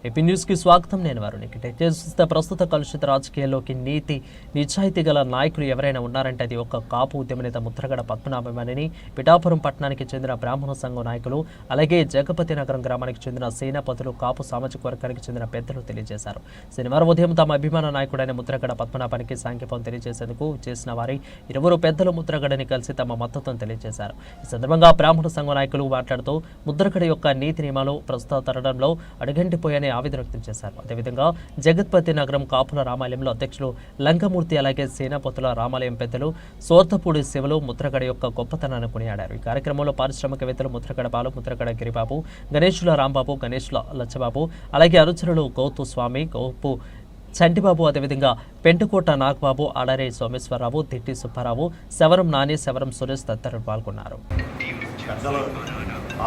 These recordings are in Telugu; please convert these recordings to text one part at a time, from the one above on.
ఏపీ న్యూస్కి స్వాగతం. నేను వారుని చూస్తే ప్రస్తుత కలుషిత రాజకీయాల్లోకి నీతి నిజాయితీ గల నాయకులు ఎవరైనా ఉన్నారంటే అది ఒక కాపు ఉద్యమ నేత ముద్రగడ పద్మనాభమని పిఠాపురం పట్టణానికి చెందిన బ్రాహ్మణ సంఘం నాయకులు, అలాగే జగపతి నగరం గ్రామానికి చెందిన సేనాపతులు, కాపు సామాజిక వర్గానికి చెందిన పెద్దలు తెలియజేశారు. శనివారం ఉదయం తమ అభిమాన నాయకుడైన ముద్రగడ పద్మనాభానికి సాంఖ్యపం తెలియజేసేందుకు చేసిన వారి ఇరువురు పెద్దలు ముద్రగడని కలిసి తమ మద్దతును తెలియజేశారు. ఈ సందర్భంగా బ్రాహ్మణ సంఘం నాయకులు మాట్లాడుతూ ముద్రగడ యొక్క నీతి నియమాలు ప్రస్తుత తరడంలో అడుగంటిపోయాయని ఆవేదన వ్యక్తం చేశారు. అదేవిధంగా జగత్పతి నగరం కాపుల రామాలయంలో అధ్యక్షులు లంకమూర్తి, అలాగే సేనాపతుల రామాలయం పెద్దలు సోర్తపూడి శివలు ముద్రగడ యొక్క గొప్పతనాన్ని కొనియాడారు. ఈ కార్యక్రమంలో పారిశ్రామికవేత్తలు ముద్రగడ బాలు, ముద్రగడ గిరిబాబు, గణేశుల రాంబాబు, గణేశుల లచ్చబాబు, అలాగే అనుచరులు గౌతు స్వామి, గౌపు చంటిబాబు, అదేవిధంగా పెంటుకోట నాగబాబు, ఆడారే సోమేశ్వరరావు, తిట్టి సుబ్బారావు, శవరం నాని, శవరం సురేష్ తదితరులు పాల్గొన్నారు.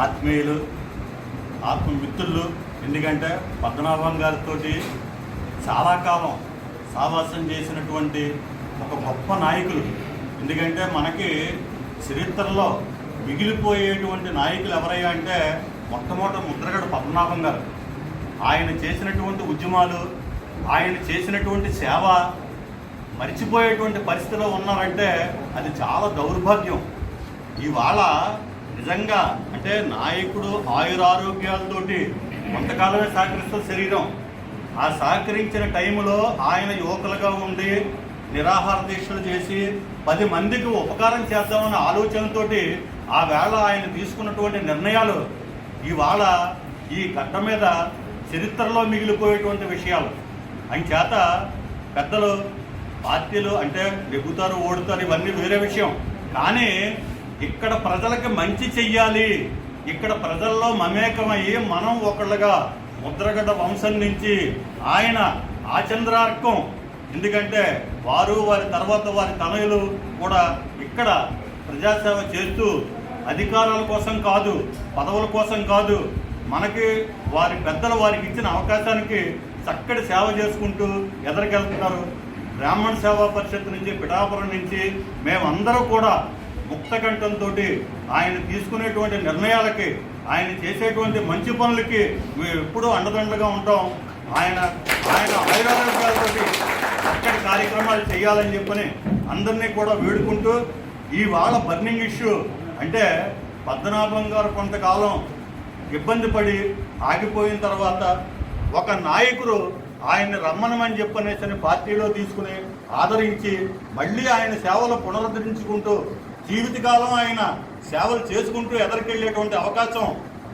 ఆత్మీయులు, ఆత్మమిత్రులు, ఎందుకంటే పద్మనాభం గారితో చాలా కాలం సావాసం చేసినటువంటి ఒక గొప్ప నాయకులు. ఎందుకంటే మనకి చరిత్రలో మిగిలిపోయేటువంటి నాయకులు ఎవరయ్యా అంటే మొట్టమొదటి ముద్రగడ పద్మనాభం గారు. ఆయన చేసినటువంటి ఉద్యమాలు, ఆయన చేసినటువంటి సేవ మర్చిపోయేటువంటి పరిస్థితిలో ఉన్నారంటే అది చాలా దౌర్భాగ్యం. ఇవాళ నిజంగా అంటే నాయకుడు ఆయురారోగ్యాలతోటి కొంతకాలమే సహకరిస్తున్న శరీరం. ఆ సహకరించిన టైంలో ఆయన యువకులుగా ఉండి నిరాహార దీక్షలు చేసి 10 మందికి ఉపకారం చేద్దామన్న ఆలోచనతోటి ఆ వేళ ఆయన తీసుకున్నటువంటి నిర్ణయాలు ఇవాళ ఈ గడ్డ మీద చరిత్రలో మిగిలిపోయేటువంటి విషయాలు. అంచేత పెద్దలు పార్టీలు అంటే నెగ్గుతారు, ఓడుతారు, ఇవన్నీ వేరే విషయం. కానీ ఇక్కడ ప్రజలకి మంచి చెయ్యాలి, ఇక్కడ ప్రజల్లో మమేకమయ్యి మనం ఒకళ్ళుగా ముద్రగడ వంశం నుంచి ఆయన ఆచంద్రార్కం. ఎందుకంటే వారు వారి తర్వాత వారి తనయులు కూడా ఇక్కడ ప్రజాసేవ చేస్తూ అధికారాల కోసం కాదు, పదవుల కోసం కాదు, మనకి వారి పెద్దలు వారికి ఇచ్చిన అవకాశానికి చక్కటి సేవ చేసుకుంటూ ఎదరికెళ్తున్నారు. బ్రాహ్మణ సేవా పరిషత్ నుంచి, పిఠాపురం నుంచి మేమందరూ కూడా ముక్తకంఠంతో ఆయన తీసుకునేటువంటి నిర్ణయాలకి, ఆయన చేసేటువంటి మంచి పనులకి మేము ఎప్పుడూ అండదండగా ఉంటాం. ఆయన ఆయురారోగ్యాలతో చక్కటి కార్యక్రమాలు చేయాలని చెప్పని అందరినీ కూడా వేడుకుంటూ ఇవాళ బర్నింగ్ ఇష్యూ అంటే పద్మనాభం గారు కొంతకాలం ఇబ్బంది పడి ఆగిపోయిన తర్వాత ఒక నాయకుడు ఆయన్ని రమ్మనమని చెప్పనేసి పార్టీలో తీసుకుని ఆదరించి మళ్ళీ ఆయన సేవలు పునరుద్ధరించుకుంటూ జీవితకాలం ఆయన సేవలు చేసుకుంటూ ఎదరికెళ్ళేటువంటి అవకాశం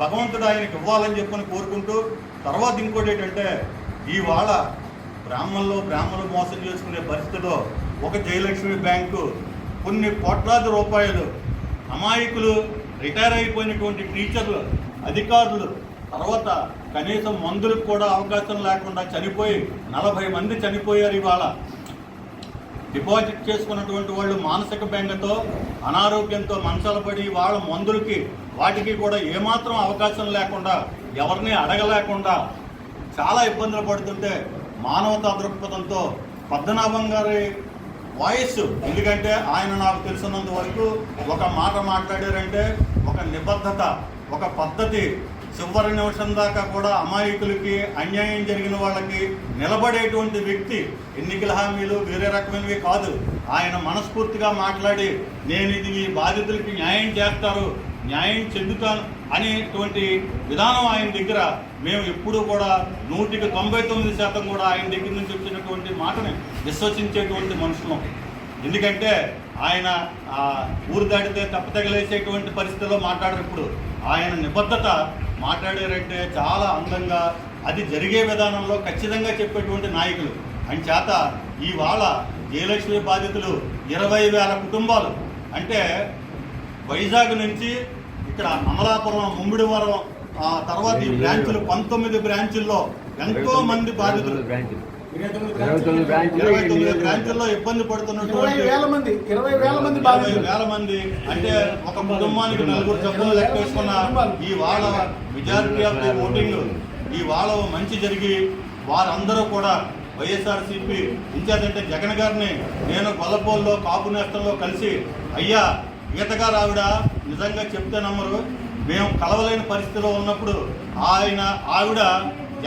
భగవంతుడు ఆయనకి ఇవ్వాలని చెప్పని కోరుకుంటూ, తర్వాత ఇంకోటి ఏంటంటే ఇవాళ బ్రాహ్మణులు మోసం చేసుకునే పరిస్థితిలో ఒక జయలక్ష్మి బ్యాంకు కొన్ని కోట్లాది రూపాయలు అమాయకులు, రిటైర్ అయిపోయినటువంటి టీచర్లు, అధికారులు, తర్వాత కనీసం మందులకు కూడా అవకాశం లేకుండా చనిపోయి 40 మంది చనిపోయారు. ఇవాళ డిపాజిట్ చేసుకున్నటువంటి వాళ్ళు మానసిక బెంగతో, అనారోగ్యంతో మంచాలు పడి వాళ్ళ మందులకి వాటికి కూడా ఏమాత్రం అవకాశం లేకుండా, ఎవరిని అడగలేకుండా చాలా ఇబ్బందులు పడుతుంటే మానవతా దృక్పథంతో పద్మనాభం గారి వాయిస్, ఎందుకంటే ఆయన నాకు తెలిసినంత వరకు ఒక మాట మాట్లాడారంటే ఒక నిబద్ధత, ఒక పద్ధతి, చివరి నిమిషం దాకా కూడా అమాయకులకి, అన్యాయం జరిగిన వాళ్ళకి నిలబడేటువంటి వ్యక్తి. ఎన్నికల హామీలు వేరే రకమైనవి కాదు. ఆయన మనస్ఫూర్తిగా మాట్లాడి నేను ఇది ఈ బాధితులకి న్యాయం చేస్తారు, న్యాయం చెందుతాను అనేటువంటి విధానం ఆయన దగ్గర మేము ఎప్పుడూ కూడా 199% కూడా ఆయన దగ్గర నుంచి వచ్చినటువంటి మాటని విశ్వసించేటువంటి మనుషులం. ఎందుకంటే ఆయన ఊరు దాటితే తప్పతగలేసేటువంటి పరిస్థితుల్లో మాట్లాడరు. ఇప్పుడు ఆయన నిబద్ధత మాట్లాడారంటే చాలా అందంగా, అది జరిగే విధానంలో ఖచ్చితంగా చెప్పేటువంటి నాయకులు. అంచేత ఇవాళ జయలక్ష్మి బాధితులు 20,000 కుటుంబాలు అంటే వైజాగ్ నుంచి ఇక్కడ అమలాపురం, ముమ్మిడివరం, తర్వాత ఈ బ్రాంచులు 19 బ్రాంచుల్లో ఎంతో మంది బాధితులు, 29 బ్రాంచుల్లో ఇబ్బంది పడుతున్నటువంటి 20,000 మంది అంటే ఒక కుటుంబానికి 4 సభ్యులు లెక్క వేసుకున్న ఇవాళ మెజారిటీ ఆఫ్ ది ఓటింగ్ ఇవాళ మంచి జరిగి వారందరూ కూడా వైఎస్ఆర్సీపీ ఇన్ఛార్జ్ అంటే జగన్ గారిని నేను కొల్లపోల్లో కాపు నేస్తంలో కలిసి, అయ్యా ఈతగారు ఆవిడ నిజంగా చెప్తే నమ్మరు, మేము కలవలేని పరిస్థితిలో ఉన్నప్పుడు ఆవిడ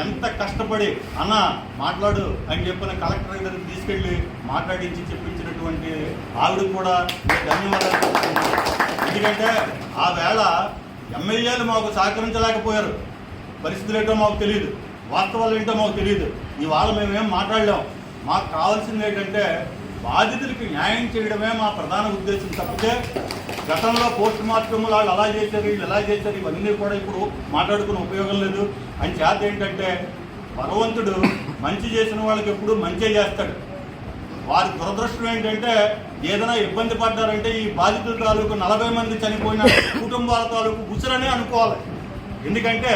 ఎంత కష్టపడి అన్న మాట్లాడు అని చెప్పిన కలెక్టర్ దగ్గరికి తీసుకెళ్ళి మాట్లాడించి చెప్పించినటువంటి ఆవిడ కూడా ధన్యవాదాలు చెప్తున్నాను. ఎందుకంటే ఆ వేళ ఎమ్మెల్యేలు మాకు సహకరించలేకపోయారు. పరిస్థితులు ఏంటో మాకు తెలియదు, వాస్తవాలు ఏంటో మాకు తెలియదు. ఇవాళ మేమేం మాట్లాడలేం. మాకు కావాల్సింది ఏంటంటే బాధితులకి న్యాయం చేయడమే మా ప్రధాన ఉద్దేశం తప్పితే గతంలో పోస్ట్ మార్టంలు వాళ్ళు అలా చేశారు, వీళ్ళు ఎలా చేశారు, ఇవన్నీ కూడా ఇప్పుడు మాట్లాడుకునే ఉపయోగం లేదు. అని చేత ఏంటంటే భగవంతుడు మంచి చేసిన వాళ్ళకి ఎప్పుడు మంచి చేస్తాడు. వారి దురదృష్టం ఏంటంటే ఏదైనా ఇబ్బంది పడ్డారంటే ఈ బాధితుల తాలూకు 40 మంది చనిపోయిన కుటుంబాల తాలూకు ఉసురనే అనుకోవాలి. ఎందుకంటే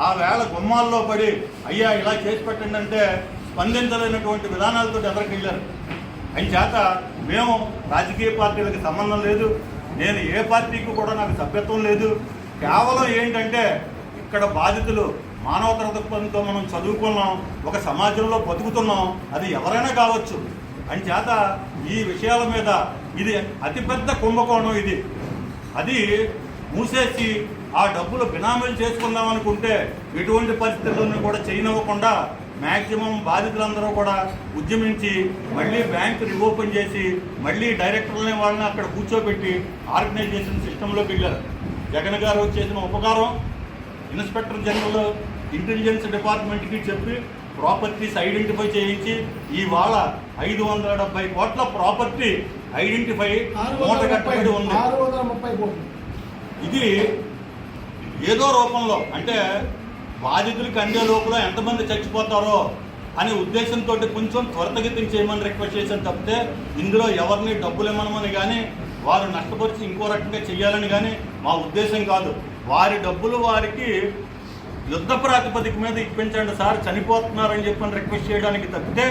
ఆ వేళ గుమ్మాల్లో పడి అయ్యా ఇలా చేసి పెట్టండి అంటే స్పందించలేనటువంటి విధానాలతో ఎదరికి వెళ్ళారు. అని చేత మేము రాజకీయ పార్టీలకు సంబంధం లేదు, నేను ఏ పార్టీకి కూడా నాకు సభ్యత్వం లేదు. కేవలం ఏంటంటే ఇక్కడ బాధితులు మానవతా దృక్పథంతో మనం చదువుకున్నాం, ఒక సమాజంలో బతుకుతున్నాం, అది ఎవరైనా కావచ్చు. అని చేత ఈ విషయాల మీద ఇది అతిపెద్ద కుంభకోణం. ఇది అది మూసేసి ఆ డబ్బులు బినామీలు చేసుకుందాం అనుకుంటే ఎటువంటి పరిస్థితులను కూడా చేయనివ్వకుండా మ్యాక్సిమం బాధితులందరూ కూడా ఉద్యమించి మళ్ళీ బ్యాంకు రీఓపెన్ చేసి మళ్ళీ డైరెక్టర్లని వాళ్ళని అక్కడ కూర్చోబెట్టి ఆర్గనైజేషన్ సిస్టంలోకి వెళ్ళారు. జగన్ గారు చేసిన ఉపకారం ఇన్స్పెక్టర్ జనరల్ ఇంటెలిజెన్స్ డిపార్ట్మెంట్కి చెప్పి ప్రాపర్టీస్ ఐడెంటిఫై చేయించి ఇవాళ 570 కోట్ల ప్రాపర్టీ ఐడెంటిఫై మూటగట్టబడి ఉంది. ఇది ఏదో రూపంలో అంటే బాధితులకి అందే లోపల ఎంతమంది చచ్చిపోతారో అనే ఉద్దేశంతో కొంచెం త్వరితగతిని చేయమని రిక్వెస్ట్ చేశాను తప్పితే ఇందులో ఎవరిని డబ్బులు ఇవ్వమని కానీ వారు నష్టపరిచి ఇంకో రకంగా చేయాలని కానీ మా ఉద్దేశం కాదు. వారి డబ్బులు వారికి యుద్ధ ప్రాతిపదిక మీద ఇప్పించండి సార్, చనిపోతున్నారని చెప్పని రిక్వెస్ట్ చేయడానికి తప్పితే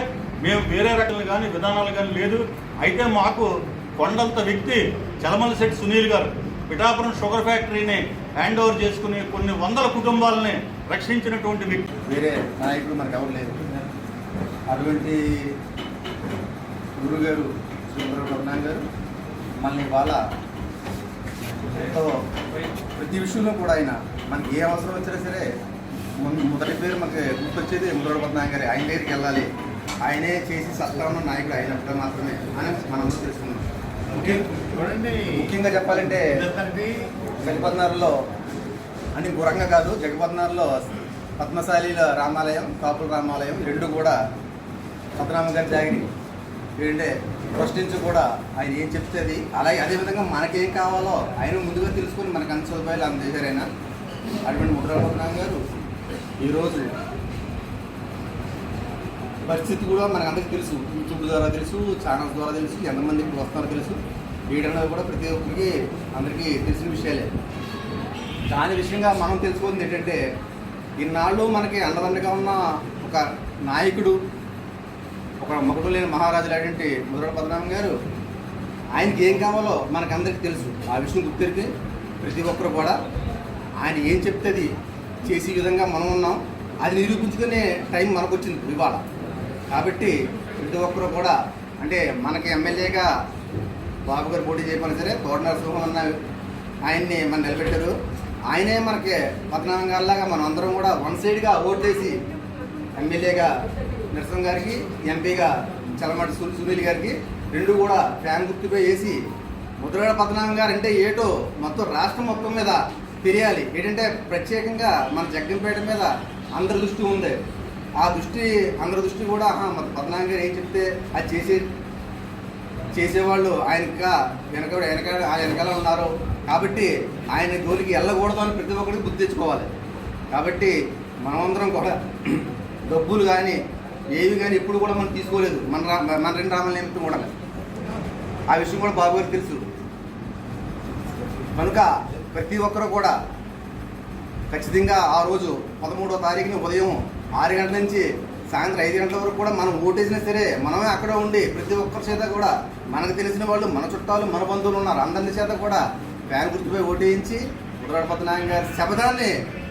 మేము వేరే రకాలు కానీ విధానాలు కానీ లేదు. అయితే మాకు కొండంత వ్యక్తి చలమలశెట్టి సునీల్ గారు పిఠాపురం షుగర్ ఫ్యాక్టరీని హ్యాండ్ ఓవర్ చేసుకుని కొన్ని వందల కుటుంబాలని రక్షించినటువంటి వ్యక్తి. వేరే నాయకుడు మనకు ఎవరు లేదు. అటువంటి గురుగారు శ్రీధరనాథ్ గారు మళ్ళీ వాళ్ళ ప్రతి విషయంలో కూడా ఆయన మనకి ఏ అవసరం వచ్చినా సరే మొదటి పేరు మనకి గుర్తొచ్చేది ముద్రపద్మనాభం గారి. ఆయన దగ్గరికి వెళ్ళాలి, ఆయనే చేసి సత్తా ఉన్న నాయకుడు ఆయన మాత్రమే అని మనం తెలుసుకున్నాం. ముఖ్యంగా చెప్పాలంటే జగపద్నగర్లో అంటే గురంగా కాదు, జగపద్నగర్లో పద్మశాలీల రామాలయం, కాపుల రామాలయం రెండు కూడా పద్మనాభం గారి జాగిరి. ఏంటంటే ఫస్ట్ నుంచి కూడా ఆయన ఏం చెప్తుంది అలాగే అదేవిధంగా మనకేం కావాలో ఆయన ముందుగా తెలుసుకొని మనకు అన్ని సదుపాయాలు అందజేశారు ఆయన. అటువంటి ముద్రపద్మనాభం గారు ఈరోజు పరిస్థితి కూడా మనకు అందరికీ తెలుసు, యూట్యూబ్ ద్వారా తెలుసు, ఛానల్స్ ద్వారా తెలుసు, ఎంతమంది ఇప్పుడు వస్తారో తెలుసు. వీడన్నది కూడా ప్రతి ఒక్కరికి అందరికీ తెలిసిన విషయాలే. దాని విషయంగా మనం తెలుసుకుంది ఏంటంటే ఇన్నాళ్ళు మనకి అండదండగా ఉన్న ఒక నాయకుడు, ఒక మకుడు లేని మహారాజు లాంటి ముద్రపద్మనాభం గారు ఆయనకి ఏం కావాలో మనకందరికీ తెలుసు. ఆ విషయం గుర్తిరిగి ప్రతి ఒక్కరు కూడా ఆయన ఏం చెప్తుంది చేసే విధంగా మనం ఉన్నాం. అది నిరూపించుకునే టైం మనకు వచ్చింది ఇవాళ. కాబట్టి ప్రతి ఒక్కరు కూడా అంటే మనకి ఎమ్మెల్యేగా బాబు గారు పోటీ చేయకపోయినా సరే తోట నరసింహం అన్న ఆయన్ని మనం నిలబెట్టారు. ఆయనే మనకి పద్మనాభం గారిలాగా మనం అందరం కూడా వన్ సైడ్గా ఓటేసి ఎమ్మెల్యేగా నరసింహం గారికి, ఎంపీగా చలమటి సునీల్ గారికి రెండు కూడా ఫ్యాన్ గుర్తుపై వేసి ముద్రగడ పద్మనాభం గారు అంటే ఏటో మొత్తం రాష్ట్రం మొత్తం మీద తెలియాలి. ఏంటంటే ప్రత్యేకంగా మన జగ్గంపేట మీద అందరి దృష్టి ఉంది. ఆ దృష్టి అందరి దృష్టి కూడా పద్మనాభం గారు ఏం చెప్తే అది చేసేవాళ్ళు ఆయనగా వెనకాల ఉన్నారు. కాబట్టి ఆయన జోలికి వెళ్ళకూడదు అని ప్రతి ఒక్కరికి బుద్ధి తెచ్చుకోవాలి. కాబట్టి మనమందరం కూడా డబ్బులు కానీ ఏవి కానీ ఎప్పుడు కూడా మనం తీసుకోలేదు. మన రెండు రామాల నిమిత్తం కూడా ఆ విషయం కూడా బాబు గారికి తెలుసు. కనుక ప్రతి ఒక్కరు కూడా ఖచ్చితంగా ఆ రోజు 13వ తారీఖుని ఉదయం 6 గంటల నుంచి సాయంత్రం 5 గంటల వరకు కూడా మనం ఓటేసినా సరే మనమే అక్కడ ఉండి ప్రతి ఒక్కరి చేత కూడా మనకు తెలిసిన వాళ్ళు, మన చుట్టాలు, మన బంధువులు ఉన్నారు, అందరి చేత కూడా ఫ్యాన్ గుర్తుపై ఓటేయించి ముద్రగడ పద్మనాభం గారి శపథాన్ని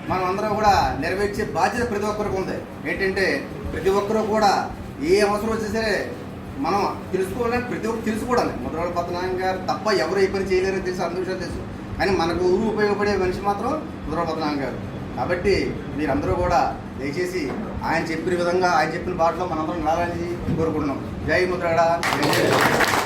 మనం అందరం కూడా నెరవేర్చే బాధ్యత ప్రతి ఒక్కరికి ఉంది. ఏంటంటే ప్రతి ఒక్కరూ కూడా ఏ అవసరం వచ్చే సరే మనం తెలుసుకోవాలని ప్రతి ఒక్కరు తెలుసుకోవడాలి. ముద్రగడ పద్మనాభం గారు తప్ప ఎవరు ఏ పని చేయలేరని తెలుసు, అందరి విషయాలు తెలుసు. కానీ మనకు ఊరు ఉపయోగపడే మనిషి మాత్రం ముద్రగడ పద్మనాభం గారు. కాబట్టి మీరందరూ కూడా దయచేసి ఆయన చెప్పిన విధంగా ఆయన చెప్పిన బాటలో మనందరం నడాలని కోరుకుంటున్నాం. జై ముద్రగడ.